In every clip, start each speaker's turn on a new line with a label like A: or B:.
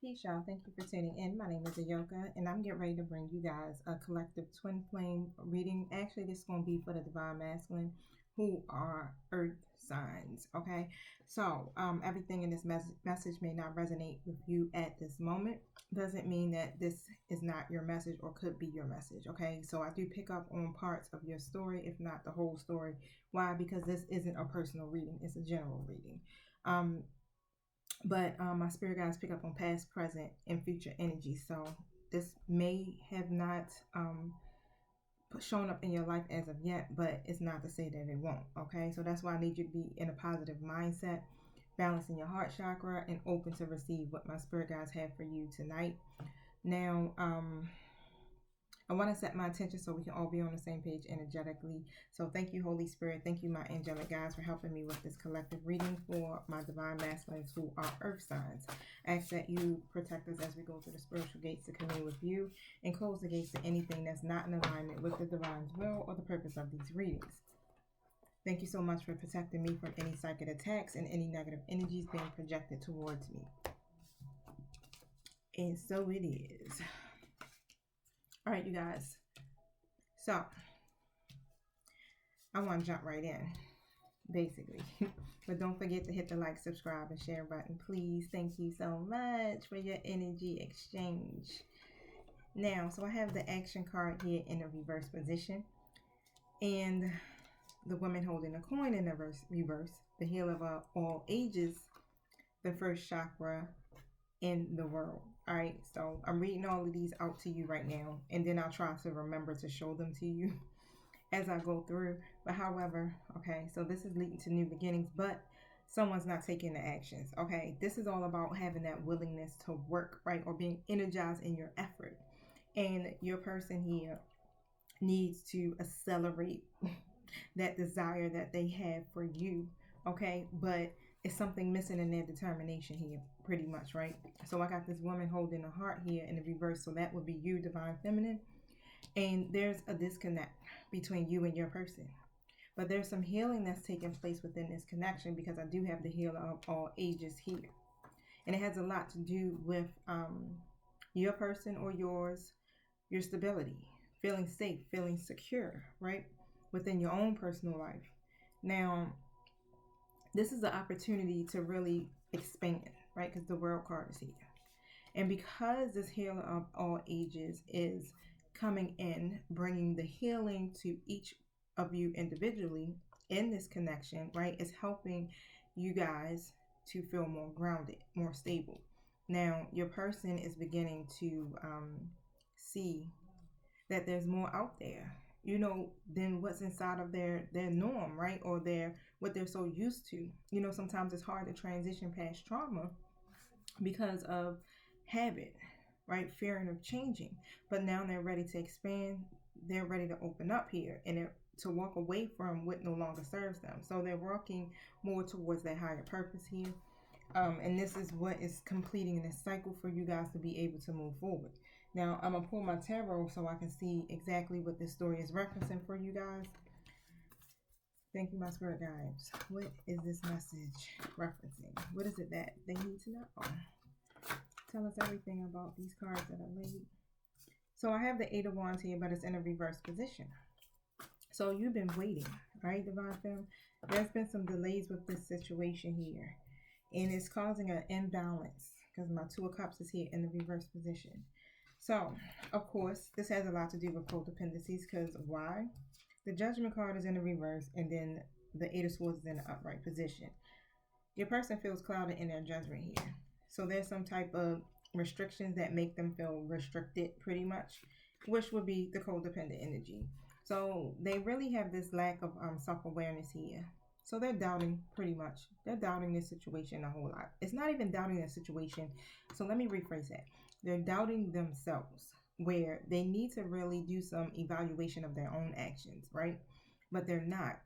A: Peace, y'all. Thank you for tuning in. My name is Ayoka, and I'm getting ready to bring you guys a collective twin flame reading. Actually, this is going to be for the Divine Masculine who are earth signs. Okay, so everything in this message may not resonate with you at this moment. Doesn't mean that this is not your message or could be your message. Okay, so I do pick up on parts of your story, if not the whole story. Why? Because this isn't a personal reading, it's a general reading. But my spirit guides pick up on past, present, and future energy. So this may have not shown up in your life as of yet, but it's not to say that it won't. Okay, so that's why I need you to be in a positive mindset, balancing your heart chakra, and open to receive what my spirit guides have for you tonight. Now, I want to set my attention so we can all be on the same page energetically. So thank you, Holy Spirit. Thank you, my angelic guides, for helping me with this collective reading for my divine masculines who are earth signs. I ask that you protect us as we go through the spiritual gates to commune with you and close the gates to anything that's not in alignment with the divine's will or the purpose of these readings. Thank you so much for protecting me from any psychic attacks and any negative energies being projected towards me. And so it is. All right, you guys. So, I want to jump right in, basically. But don't forget to hit the like, subscribe, and share button, please. Thank you so much for your energy exchange. Now, so I have the action card here in the reverse position. And the woman holding a coin in the reverse, the healer of all ages, the first chakra in the world. All right, so I'm reading all of these out to you right now, and then I'll try to remember to show them to you as I go through. But however, okay, so this is leading to new beginnings, but someone's not taking the actions. Okay, this is all about having that willingness to work, right, or being energized in your effort. And your person here needs to accelerate that desire that they have for you. Okay, but it's something missing in their determination here, pretty much, right? So I got this woman holding a heart here in the reverse, so that would be you, divine feminine. And there's a disconnect between you and your person, but there's some healing that's taking place within this connection, because I do have the healer of all ages here, and it has a lot to do with your person or yours, your stability, feeling safe, feeling secure, right, within your own personal life. Now, this is the opportunity to really expand, right? Because the world card is here. And because this healer of all ages is coming in, bringing the healing to each of you individually in this connection, right, is helping you guys to feel more grounded, more stable. Now, your person is beginning to see that there's more out there, than what's inside of their norm, right? Or what they're so used to. Sometimes it's hard to transition past trauma because of habit, right? Fearing of changing. But now they're ready to expand. They're ready to open up here and to walk away from what no longer serves them. So they're walking more towards their higher purpose here. And this is what is completing this cycle for you guys to be able to move forward. Now, I'm going to pull my tarot so I can see exactly what this story is referencing for you guys. Thank you, my spirit guides. What is this message referencing? What is it that they need to know? Tell us everything about these cards that are laid. So I have the Eight of Wands here, but it's in a reverse position. So you've been waiting, right, Divine Femme? There's been some delays with this situation here, and it's causing an imbalance because my Two of Cups is here in the reverse position. So, of course, this has a lot to do with codependencies, because why? The Judgment card is in the reverse, and then the Eight of Swords is in the upright position. Your person feels clouded in their judgment here. So there's some type of restrictions that make them feel restricted, pretty much, which would be the codependent energy. So they really have this lack of self-awareness here. So they're doubting, pretty much. They're doubting this situation a whole lot. It's not even doubting the situation. So let me rephrase that. They're doubting themselves, where they need to really do some evaluation of their own actions, right? But they're not.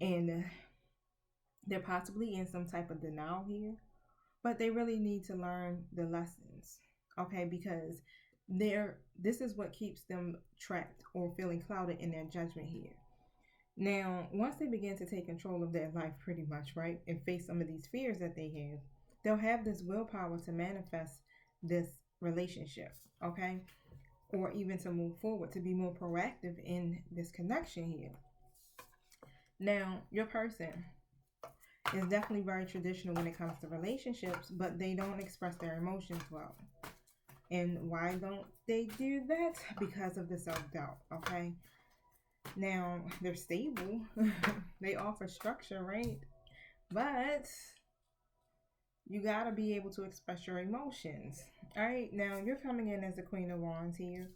A: And they're possibly in some type of denial here, but they really need to learn the lessons, okay? Because this is what keeps them trapped or feeling clouded in their judgment here. Now, once they begin to take control of their life, pretty much, right, and face some of these fears that they have, they'll have this willpower to manifest this relationship, okay? Or even to move forward, to be more proactive in this connection here. Now, your person is definitely very traditional when it comes to relationships, but they don't express their emotions well. And why don't they do that? Because of the self-doubt, okay? Now, they're stable. They offer structure, right? But you got to be able to express your emotions. All right, now you're coming in as the Queen of Wands here.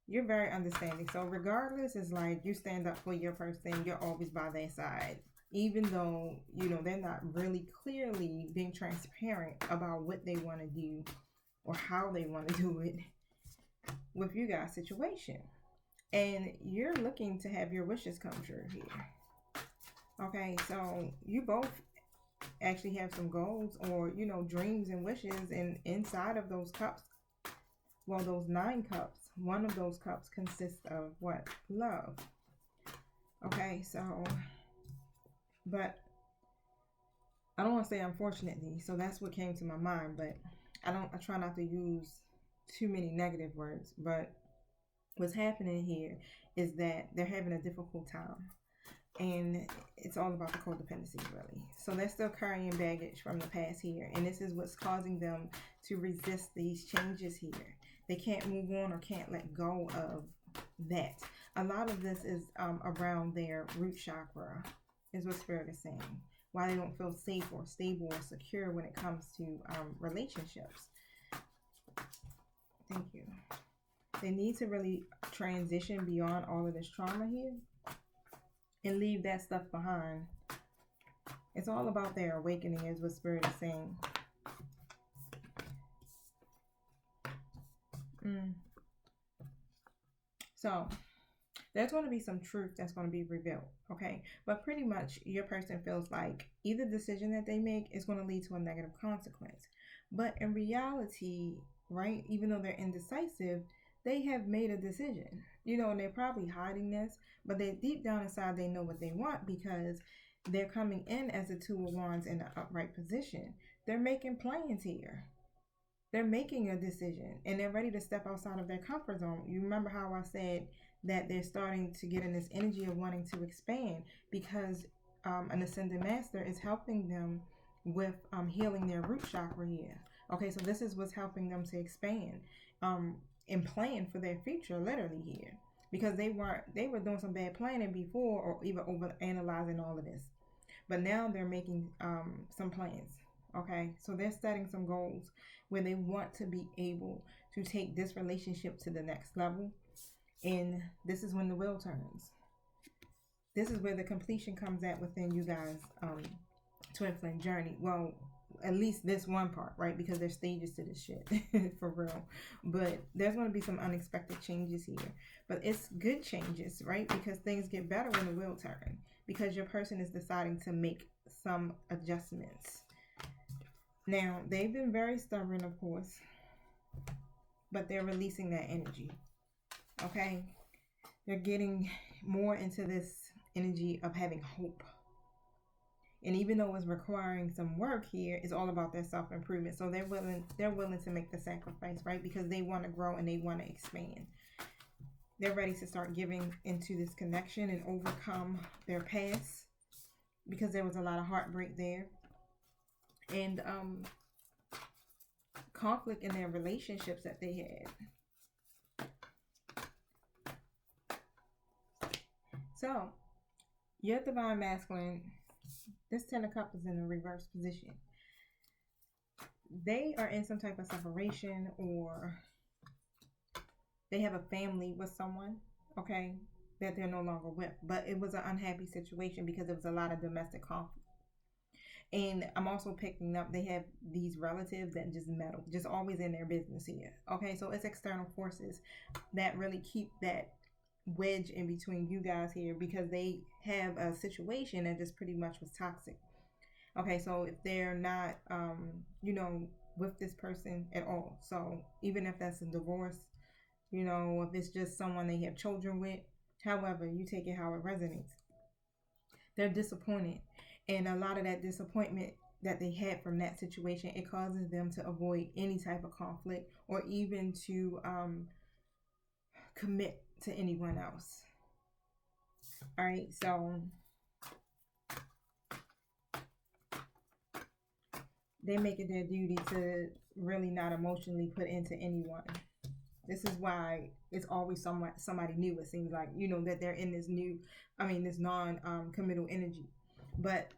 A: You're very understanding. So regardless, it's like you stand up for your person. You're always by their side. Even though, you know, they're not really clearly being transparent about what they want to do or how they want to do it with you guys' situation. And you're looking to have your wishes come true here. Okay, so you both actually have some goals or, you know, dreams and wishes. And inside of those cups, well, those 9 cups, one of those cups consists of what? Love. Okay, so, but I don't want to say unfortunately, so that's what came to my mind, but I try not to use too many negative words, but what's happening here is that they're having a difficult time. And it's all about the codependency, really. So they're still carrying baggage from the past here. And this is what's causing them to resist these changes here. They can't move on or can't let go of that. A lot of this is around their root chakra, is what Spirit is saying. Why they don't feel safe or stable or secure when it comes to relationships. Thank you. They need to really transition beyond all of this trauma here and leave that stuff behind. It's all about their awakening, is what Spirit is saying. So there's going to be some truth that's going to be revealed, okay? But pretty much your person feels like either decision that they make is going to lead to a negative consequence. But in reality, right, even though they're indecisive, they have made a decision, you know, and they're probably hiding this, but they deep down inside, they know what they want because they're coming in as a 2 of Wands in an upright position. They're making plans here. They're making a decision and they're ready to step outside of their comfort zone. You remember how I said that they're starting to get in this energy of wanting to expand because an ascended master is helping them with healing their root chakra here. Okay, so this is what's helping them to expand and plan for their future, literally here, because they were doing some bad planning before or even over analyzing all of this, but now they're making some plans. Okay, so they're setting some goals where they want to be able to take this relationship to the next level. And this is when the wheel turns. This is where the completion comes at within you guys' twin flame journey. Well, at least this one part, right? Because there's stages to this shit, for real. But there's going to be some unexpected changes here. But it's good changes, right? Because things get better when the wheel turns. Because your person is deciding to make some adjustments. Now, they've been very stubborn, of course. But they're releasing that energy. Okay? They're getting more into this energy of having hope. And even though it's requiring some work here, it's all about their self-improvement. So they're willing to make the sacrifice, right? Because they want to grow and they want to expand. They're ready to start giving into this connection and overcome their past because there was a lot of heartbreak there. And conflict in their relationships that they had. So, your divine masculine, this 10 of Cups is in a reverse position. They are in some type of separation or they have a family with someone, okay, that they're no longer with. But it was an unhappy situation because there was a lot of domestic conflict. And I'm also picking up, they have these relatives that just meddle, just always in their business here. Okay, so it's external forces that really keep that wedge in between you guys here because they have a situation that just pretty much was toxic. Okay, so if they're not, you know, with this person at all, so even if that's a divorce, you know, if it's just someone they have children with, however, you take it how it resonates. They're disappointed. And a lot of that disappointment that they had from that situation, it causes them to avoid any type of conflict or even to commit to anyone else. All right, so they make it their duty to really not emotionally put into anyone. This is why it's always somebody new. It seems like, you know, that they're in this this non-committal energy. But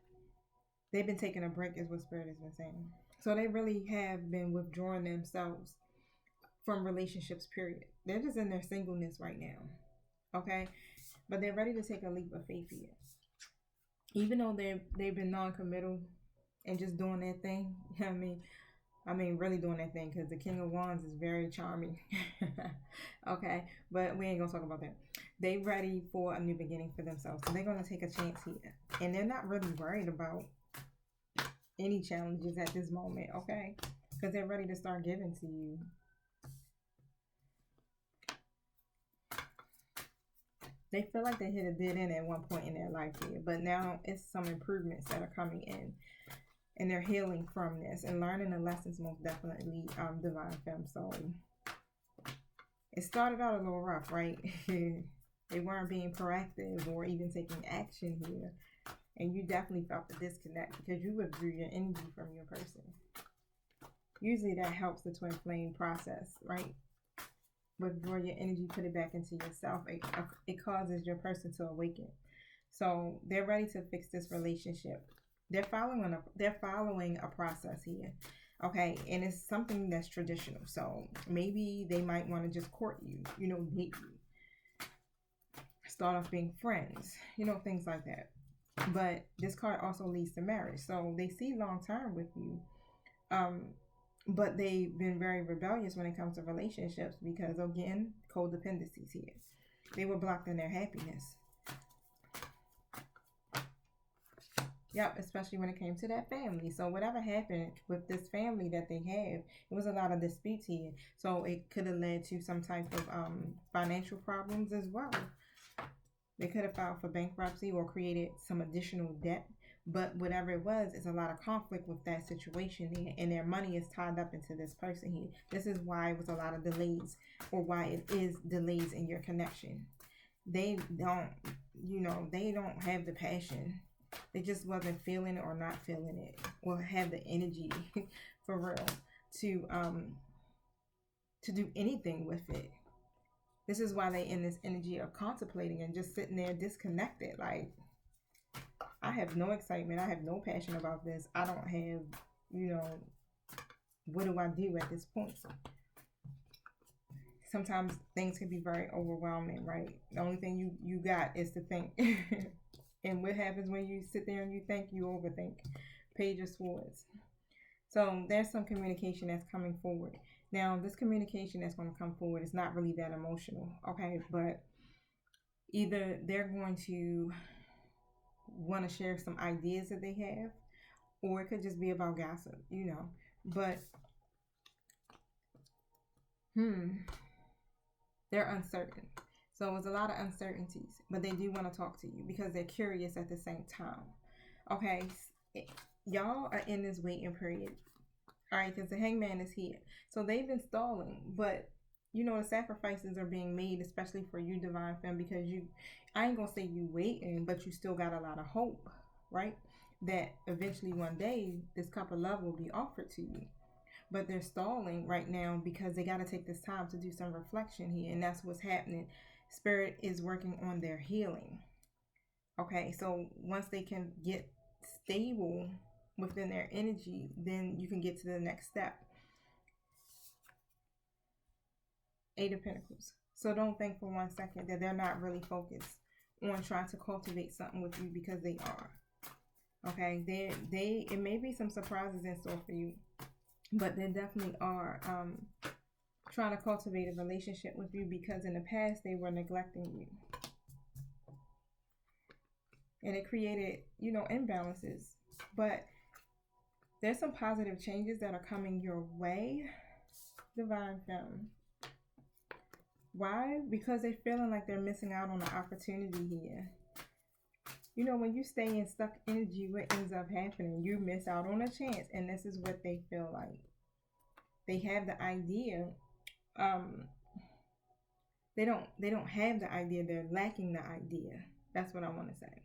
A: they've been taking a break, is what Spirit has been saying. So they really have been withdrawing themselves from relationships, period. They're just in their singleness right now, okay? But they're ready to take a leap of faith here. Even though they've been non-committal and just doing their thing, I mean, really doing that thing, because the King of Wands is very charming. Okay, but we ain't gonna talk about that. They ready for a new beginning for themselves, so they're gonna take a chance here, and they're not really worried about any challenges at this moment, okay? Because they're ready to start giving to you. They feel like they hit a dead end at one point in their life here, but now it's some improvements that are coming in. And they're healing from this and learning the lessons, most definitely, Divine Femme. So it started out a little rough, right? They weren't being proactive or even taking action here. And you definitely felt the disconnect because you withdrew your energy from your person. Usually that helps the twin flame process, right? Withdraw your energy, put it back into yourself. It causes your person to awaken. So they're ready to fix this relationship. They're following a process here, okay? And it's something that's traditional. So maybe they might want to just court you, you know, date you, start off being friends, you know, things like that. But this card also leads to marriage. So they see long term with you. But they've been very rebellious when it comes to relationships because, again, codependencies here. They were blocked in their happiness. Yep, especially when it came to that family. So whatever happened with this family that they have, it was a lot of disputes here. So it could have led to some type of financial problems as well. They could have filed for bankruptcy or created some additional debt. But whatever it was, it's a lot of conflict with that situation here. And their money is tied up into this person here. This is why it was a lot of delays, or why it is delays in your connection. They don't, they don't have the passion. They just wasn't feeling it or not feeling it, or have the energy for real to do anything with it. This is why they in this energy of contemplating and just sitting there disconnected. Like, I have no excitement. I have no passion about this. I don't have, what do I do at this point? Sometimes things can be very overwhelming, right? The only thing you got is to think. And what happens when you sit there and you think, you overthink? Page of Swords. So there's some communication that's coming forward. Now, this communication that's going to come forward is not really that emotional, okay? But either they're going to want to share some ideas that they have, or it could just be about gossip, But, they're uncertain. So it's a lot of uncertainties, but they do want to talk to you because they're curious at the same time. Okay, y'all are in this waiting period. All right, because the Hangman is here. So they've been stalling, but the sacrifices are being made, especially for you, Divine Femme, because I ain't gonna say you waiting, but you still got a lot of hope, right? That eventually one day this cup of love will be offered to you. But they're stalling right now because they got to take this time to do some reflection here, and that's what's happening. Spirit is working on their healing. Okay, so once they can get stable within their energy, then you can get to the next step. Eight of Pentacles. So don't think for 1 second that they're not really focused on trying to cultivate something with you, because they are. Okay, it may be some surprises in store for you, but they definitely are trying to cultivate a relationship with you, because in the past they were neglecting you. And it created, imbalances. But there's some positive changes that are coming your way, Divine Femme. Why? Because they're feeling like they're missing out on an opportunity here. You know, when you stay in stuck energy, what ends up happening? You miss out on a chance, and this is what they feel like. They have the idea. Um, they don't have the idea. They're lacking the idea. That's what I want to say.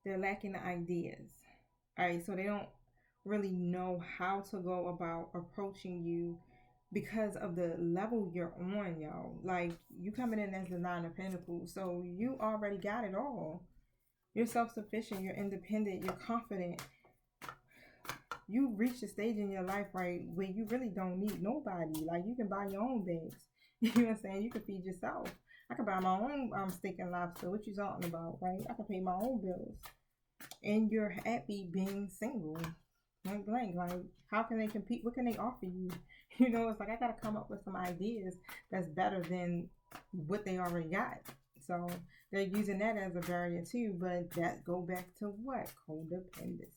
A: They're lacking the ideas. All right, so they don't really know how to go about approaching you because of the level you're on, y'all. Like, you coming in as the Nine of Pentacles, so you already got it all. You're self-sufficient, you're independent, you're confident. You reach a stage in your life, right, where you really don't need nobody. Like, you can buy your own bags. You know what I'm saying? You can feed yourself. I can buy my own steak and lobster. What you talking about, right? I can pay my own bills. And you're happy being single. Point blank. Like, how can they compete? What can they offer you? You know, it's like, I gotta come up with some ideas that's better than what they already got. So they're using that as a barrier too, but that go back to what? Codependency.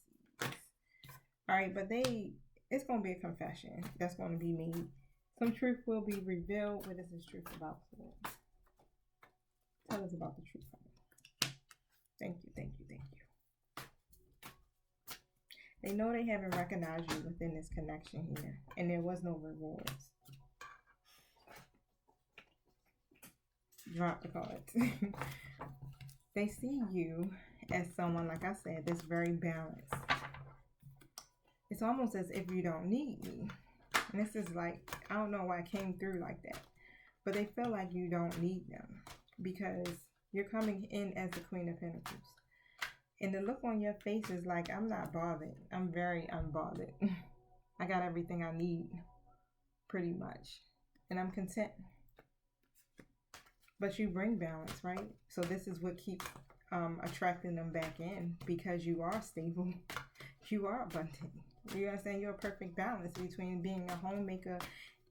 A: All right, but it's gonna be a confession that's gonna be made. Some truth will be revealed. What is this truth about? Tell us about the truth. Thank you, thank you, thank you. They know they haven't recognized you within this connection here, and there was no rewards. Drop the cards. They see you as someone, like I said, that's very balanced. It's almost as if you don't need me. And this is like, I don't know why it came through like that, but they feel like you don't need them because you're coming in as the Queen of Pentacles. And the look on your face is like, I'm not bothered. I'm very unbothered. I got everything I need, pretty much. And I'm content. But you bring balance, right? So this is what keeps attracting them back in, because you are stable. You are abundant. You know what I'm saying? You're a perfect balance between being a homemaker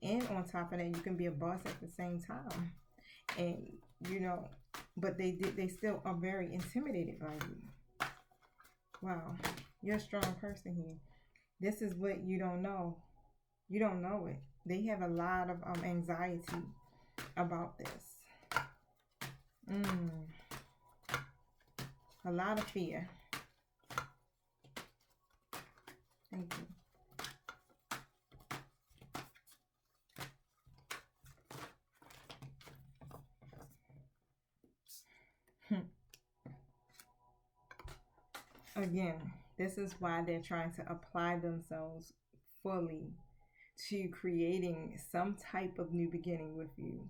A: and on top of that, you can be a boss at the same time. And, you know, but they still are very intimidated by you. Wow. You're a strong person here. This is what you don't know. You don't know it. They have a lot of anxiety about this. A lot of fear. Thank you. Again, this is why they're trying to apply themselves fully to creating some type of new beginning with you.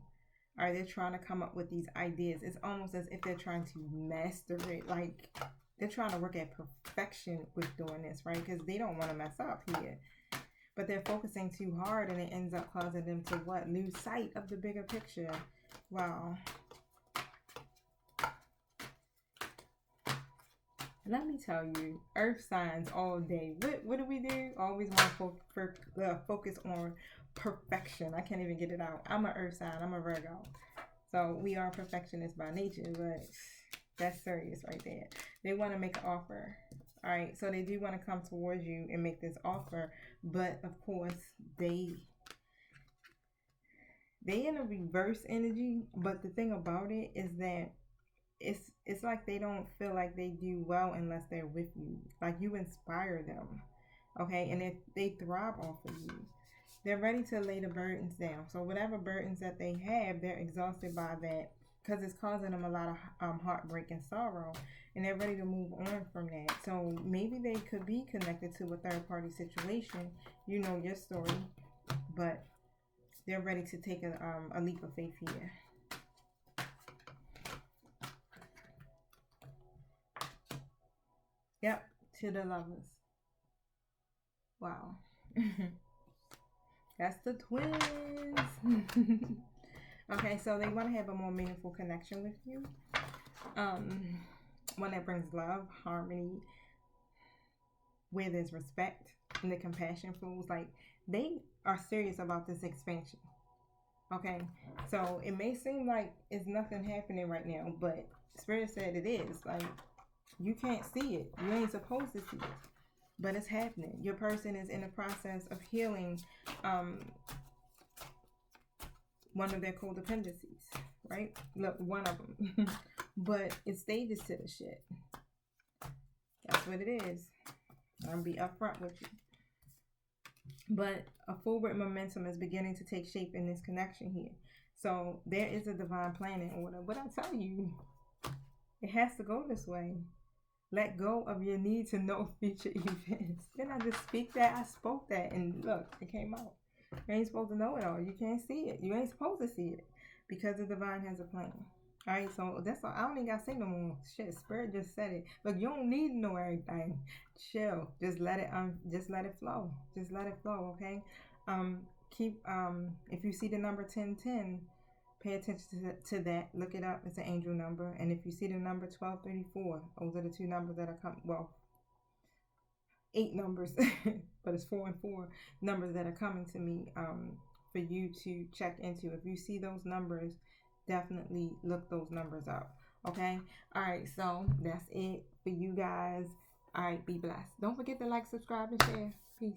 A: Or they're trying to come up with these ideas. It's almost as if they're trying to master it. Like, they're trying to work at perfection with doing this, right? Because they don't want to mess up here. But they're focusing too hard, and it ends up causing them to what? Lose sight of the bigger picture. Wow. Let me tell you, earth signs all day. What do we do? Always want to focus on perfection. I can't even get it out. I'm an earth sign. I'm a Virgo. So we are perfectionists by nature, but that's serious right there. They want to make an offer. All right. So they do want to come towards you and make this offer. But of course, they in a reverse energy. But the thing about it is that it's like they don't feel like they do well unless they're with you. Like, you inspire them, okay? And they thrive off of you. They're ready to lay the burdens down. So whatever burdens that they have, they're exhausted by that because it's causing them a lot of heartbreak and sorrow. And they're ready to move on from that. So maybe they could be connected to a third-party situation. You know your story. But they're ready to take a leap of faith here. Yep, to the Lovers. Wow. That's the twins. Okay, so they want to have a more meaningful connection with you. One that brings love, harmony, where there's respect and the compassion flows. Like, they are serious about this expansion. Okay, so it may seem like it's nothing happening right now, but Spirit said it is. Like, you can't see it. You ain't supposed to see it. But it's happening. Your person is in the process of healing one of their codependencies, right? Look, one of them. But it's stages to the shit. That's what it is. I'll be upfront with you. But a forward momentum is beginning to take shape in this connection here. So there is a divine plan in order. But I tell you, it has to go this way. Let go of your need to know future events. Didn't I just speak that? I spoke that, and look, it came out. You ain't supposed to know it all. You can't see it. You ain't supposed to see it because the divine has a plan. All right, so that's all. I don't even got to say no more. Shit, Spirit just said it. Look, you don't need to know everything. Chill. Just let it just let it flow. Just let it flow, okay? Keep if you see the number 1010, pay attention to that. Look it up. It's an angel number. And if you see the number 1234, those are the two numbers that are coming. Well, 8 numbers, but it's 4 and 4 numbers that are coming to me for you to check into. If you see those numbers, definitely look those numbers up. Okay? All right, so that's it for you guys. All right, be blessed. Don't forget to like, subscribe, and share. Peace.